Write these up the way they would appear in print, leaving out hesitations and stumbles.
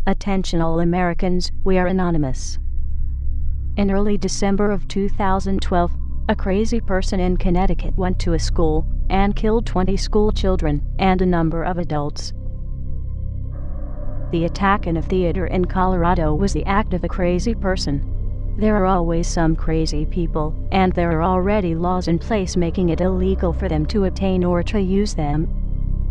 Attention all Americans, we are anonymous. In early December of 2012, a crazy person in Connecticut went to a school and killed 20 school children and a number of adults. The attack in a theater in Colorado was the act of a crazy person. There are always some crazy people, and there are already laws in place making it illegal for them to obtain or to use them.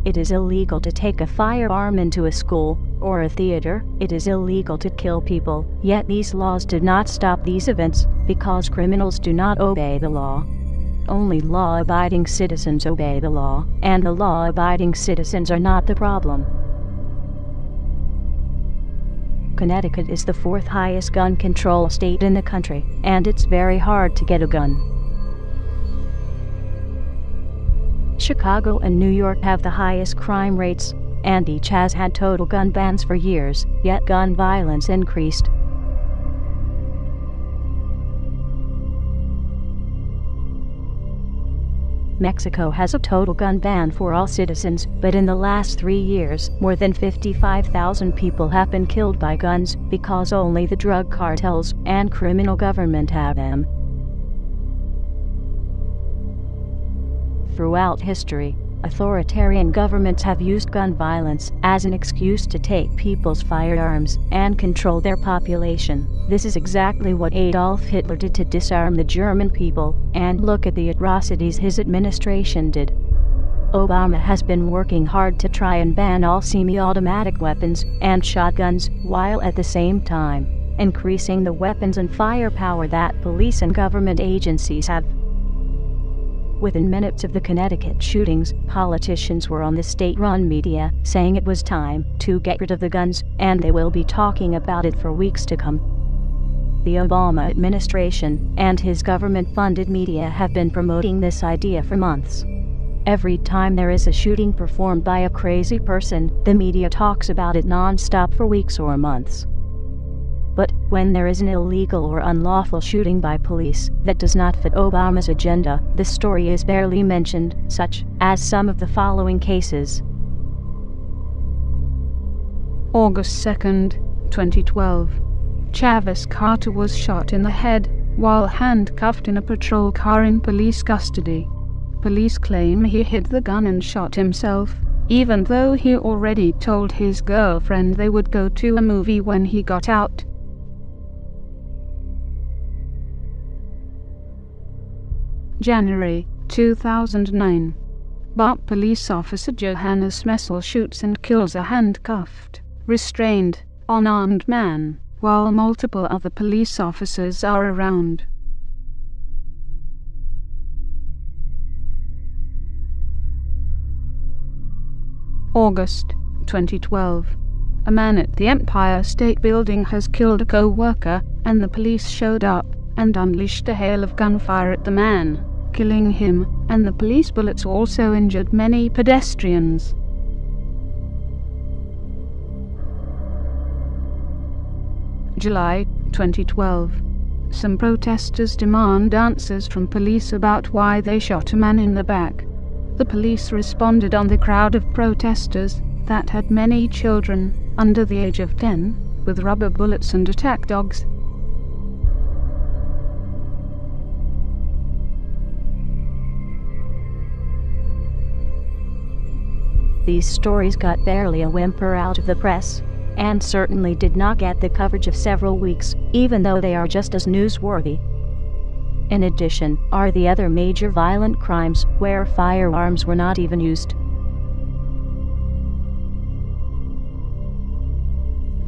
It is illegal to take a firearm into a school or a theater. It is illegal to kill people, yet these laws did not stop these events because criminals do not obey the law. Only law-abiding citizens obey the law, and the law-abiding citizens are not the problem. Connecticut is the 4th highest gun control state in the country, and it's very hard to get a gun. Chicago and New York have the highest crime rates, and each has had total gun bans for years, yet gun violence increased. Mexico has a total gun ban for all citizens, but in the last 3 years, more than 55,000 people have been killed by guns because only the drug cartels and criminal government have them. Throughout history, authoritarian governments have used gun violence as an excuse to take people's firearms and control their population. This is exactly what Adolf Hitler did to disarm the German people, and look at the atrocities his administration did. Obama has been working hard to try and ban all semi-automatic weapons and shotguns, while at the same time increasing the weapons and firepower that police and government agencies have. Within minutes of the Connecticut shootings, politicians were on the state-run media saying it was time to get rid of the guns, and they will be talking about it for weeks to come. The Obama administration and his government-funded media have been promoting this idea for months. Every time there is a shooting performed by a crazy person, the media talks about it non-stop for weeks or months. But when there is an illegal or unlawful shooting by police that does not fit Obama's agenda, the story is barely mentioned, such as some of the following cases. August 2nd, 2012. Travis Carter was shot in the head while handcuffed in a patrol car in police custody. Police claim he hid the gun and shot himself, even though he already told his girlfriend they would go to a movie when he got out. January 2009. Bart police officer Johannes Messel shoots and kills a handcuffed, restrained, unarmed man, while multiple other police officers are around. August 2012. A man at the Empire State Building has killed a co-worker, and the police showed up and unleashed a hail of gunfire at the man, killing him, and the police bullets also injured many pedestrians. July 2012. Some protesters demand answers from police about why they shot a man in the back. The police responded on the crowd of protesters that had many children under the age of 10 with rubber bullets and attack dogs. These stories got barely a whimper out of the press, and certainly did not get the coverage of several weeks, even though they are just as newsworthy. In addition, are the other major violent crimes where firearms were not even used.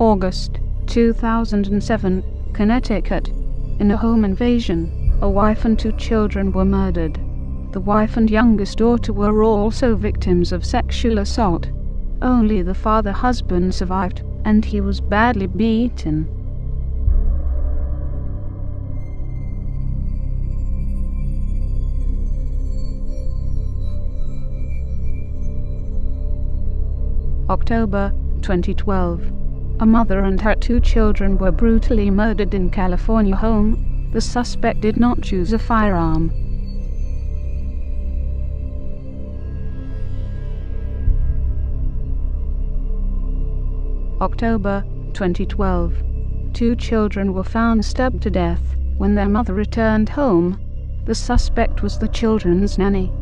August 2007, Connecticut. In a home invasion, a wife and 2 children were murdered. The wife and youngest daughter were also victims of sexual assault. Only the father husband survived, and he was badly beaten. October 2012. A mother and her 2 children were brutally murdered in California home. The suspect did not choose a firearm. October 2012. 2 children were found stabbed to death when their mother returned home. The suspect was the children's nanny.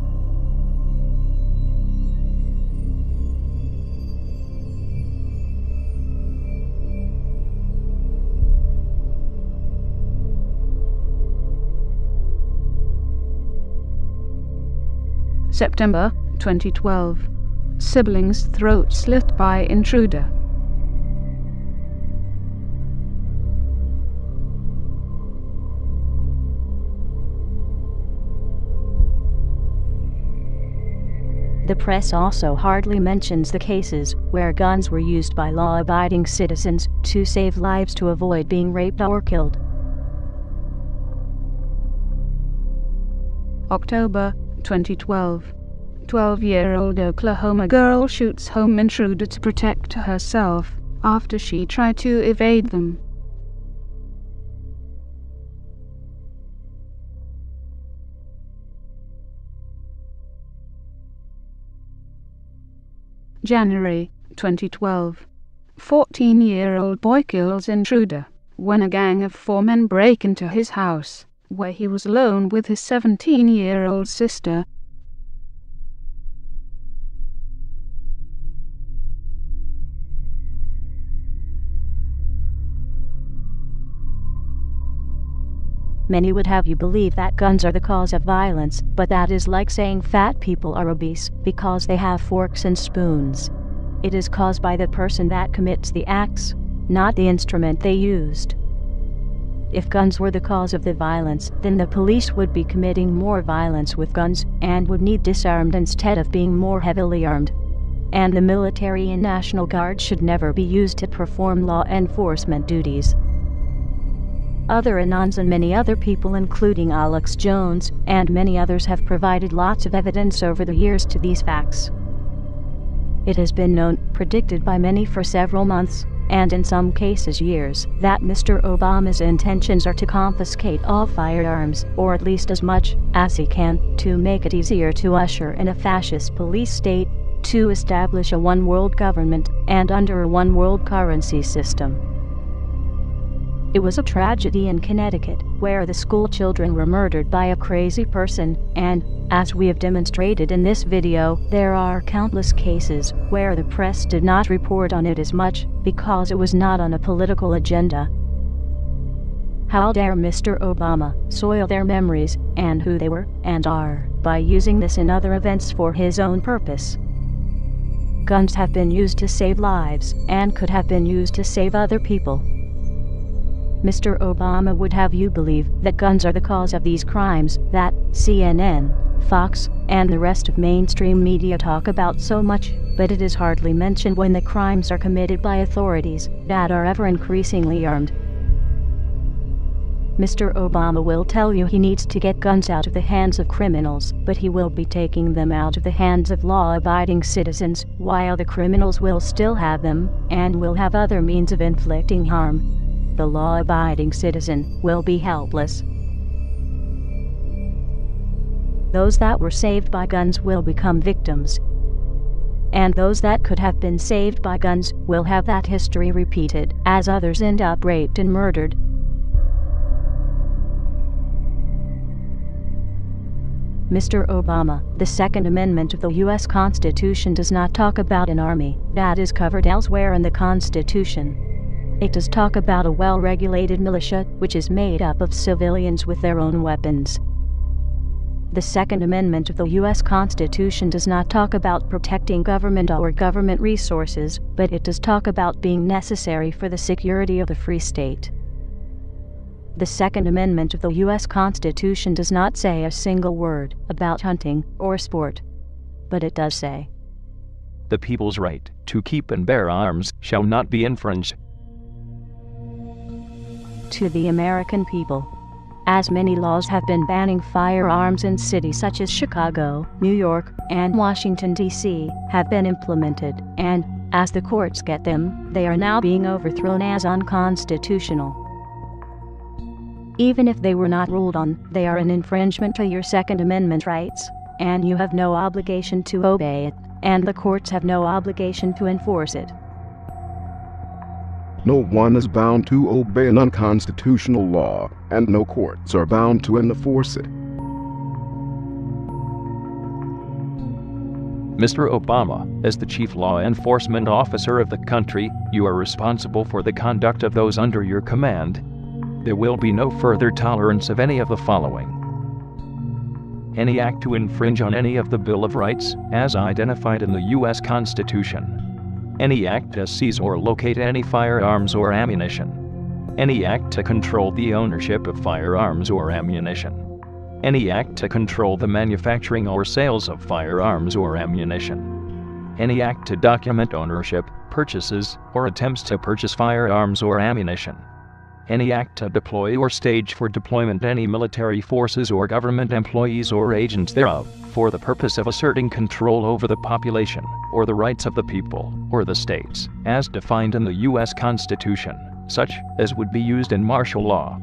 September 2012. Siblings' throat slit by intruder. The press also hardly mentions the cases where guns were used by law-abiding citizens to save lives to avoid being raped or killed. October 2012. 12-year-old Oklahoma girl shoots home intruder to protect herself after she tried to evade them. January 2012. 14-year-old boy kills intruder when a gang of 4 men break into his house, where he was alone with his 17-year-old sister. Many would have you believe that guns are the cause of violence, but that is like saying fat people are obese because they have forks and spoons. It is caused by the person that commits the acts, not the instrument they used. If guns were the cause of the violence, then the police would be committing more violence with guns and would need disarmed instead of being more heavily armed. And the military and National Guard should never be used to perform law enforcement duties. Other Anons and many other people, including Alex Jones and many others, have provided lots of evidence over the years to these facts. It has been known, predicted by many for several months, and in some cases years, that Mr. Obama's intentions are to confiscate all firearms, or at least as much as he can, to make it easier to usher in a fascist police state, to establish a one-world government, and under a one-world currency system. It was a tragedy in Connecticut, where the school children were murdered by a crazy person, and, as we have demonstrated in this video, there are countless cases where the press did not report on it as much because it was not on a political agenda. How dare Mr. Obama soil their memories and who they were and are by using this and other events for his own purpose. Guns have been used to save lives and could have been used to save other people. Mr. Obama would have you believe that guns are the cause of these crimes that CNN, Fox, and the rest of mainstream media talk about so much, but it is hardly mentioned when the crimes are committed by authorities that are ever increasingly armed. Mr. Obama will tell you he needs to get guns out of the hands of criminals, but he will be taking them out of the hands of law-abiding citizens, while the criminals will still have them, and will have other means of inflicting harm. The law-abiding citizen will be helpless. Those that were saved by guns will become victims. And those that could have been saved by guns will have that history repeated, as others end up raped and murdered. Mr. Obama, the Second Amendment of the U.S. Constitution does not talk about an army that is covered elsewhere in the Constitution. It does talk about a well-regulated militia, which is made up of civilians with their own weapons. The Second Amendment of the U.S. Constitution does not talk about protecting government or government resources, but it does talk about being necessary for the security of the free state. The Second Amendment of the U.S. Constitution does not say a single word about hunting or sport, but it does say, "The people's right to keep and bear arms shall not be infringed." To the American people, as many laws have been banning firearms in cities such as Chicago, New York, and Washington, D.C., have been implemented, and, as the courts get them, they are now being overthrown as unconstitutional. Even if they were not ruled on, they are an infringement to your Second Amendment rights, and you have no obligation to obey it, and the courts have no obligation to enforce it. No one is bound to obey an unconstitutional law, and no courts are bound to enforce it. Mr. Obama, as the chief law enforcement officer of the country, you are responsible for the conduct of those under your command. There will be no further tolerance of any of the following: any act to infringe on any of the Bill of Rights, as identified in the U.S. Constitution; any act to seize or locate any firearms or ammunition; any act to control the ownership of firearms or ammunition; any act to control the manufacturing or sales of firearms or ammunition; any act to document ownership, purchases, or attempts to purchase firearms or ammunition; any act to deploy or stage for deployment any military forces or government employees or agents thereof, for the purpose of asserting control over the population, or the rights of the people, or the states, as defined in the U.S. Constitution, such as would be used in martial law;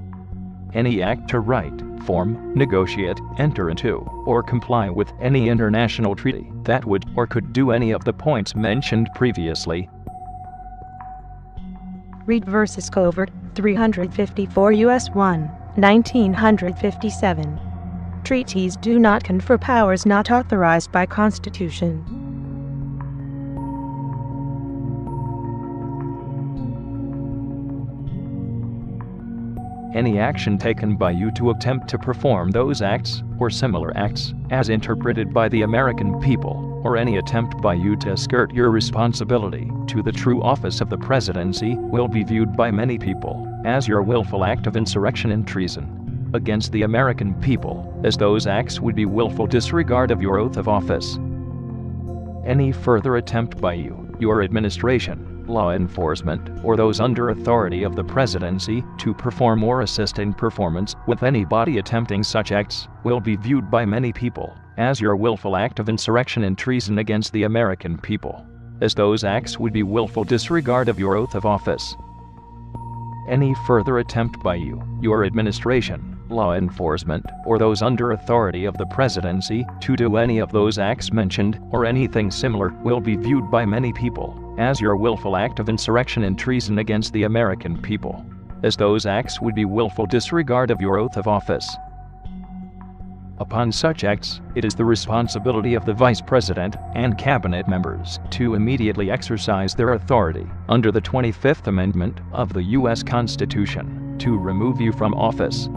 any act to write, form, negotiate, enter into, or comply with any international treaty that would or could do any of the points mentioned previously. Reed versus Covert, 354 U.S. 1, 1957. Treaties do not confer powers not authorized by Constitution. Any action taken by you to attempt to perform those acts, or similar acts, as interpreted by the American people, or any attempt by you to skirt your responsibility to the true office of the presidency, will be viewed by many people as your willful act of insurrection and treason against the American people, as those acts would be willful disregard of your oath of office. Any further attempt by you, your administration, law enforcement, or those under authority of the presidency to perform or assist in performance with any body attempting such acts will be viewed by many people as your willful act of insurrection and treason against the American people, as those acts would be willful disregard of your oath of office. Any further attempt by you, your administration, law enforcement, or those under authority of the presidency to do any of those acts mentioned, or anything similar, will be viewed by many people as your willful act of insurrection and treason against the American people, as those acts would be willful disregard of your oath of office. Upon such acts, it is the responsibility of the Vice President and Cabinet members to immediately exercise their authority under the 25th Amendment of the U.S. Constitution to remove you from office.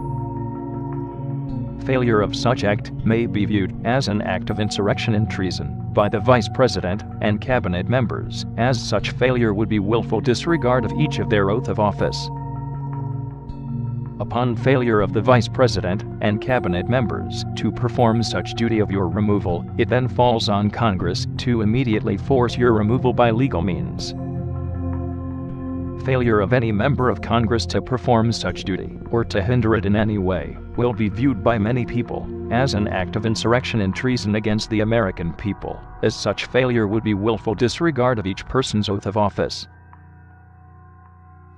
Failure of such act may be viewed as an act of insurrection and treason by the Vice President and Cabinet members, as such failure would be willful disregard of each of their oath of office. Upon failure of the Vice President and Cabinet members to perform such duty of your removal, it then falls on Congress to immediately force your removal by legal means. Failure of any member of Congress to perform such duty, or to hinder it in any way, will be viewed by many people as an act of insurrection and treason against the American people, as such failure would be willful disregard of each person's oath of office.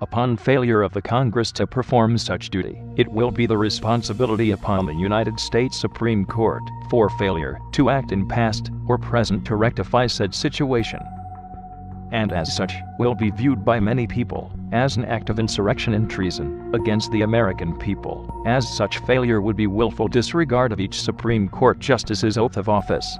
Upon failure of the Congress to perform such duty, it will be the responsibility upon the United States Supreme Court for failure to act in past or present to rectify said situation, and as such will be viewed by many people as an act of insurrection and treason against the American people, as such failure would be willful disregard of each Supreme Court justice's oath of office.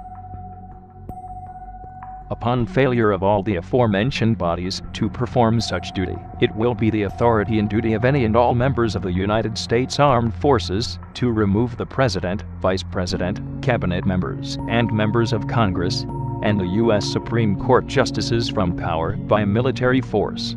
Upon failure of all the aforementioned bodies to perform such duty, it will be the authority and duty of any and all members of the United States Armed Forces to remove the President, Vice President, Cabinet members, and members of Congress, and the U.S. Supreme Court justices from power by military force.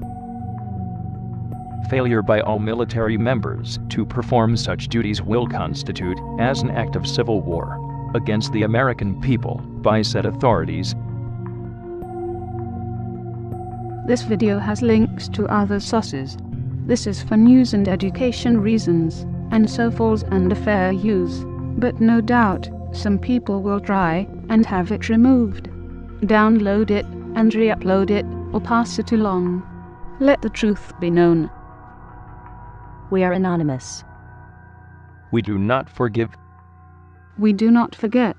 Failure by all military members to perform such duties will constitute as an act of civil war against the American people by said authorities. This video has links to other sources. This is for news and education reasons, and so falls under fair use. But no doubt, some people will try and have it removed. Download it and re-upload it, or pass it along. Let the truth be known. We are anonymous. We do not forgive. We do not forget.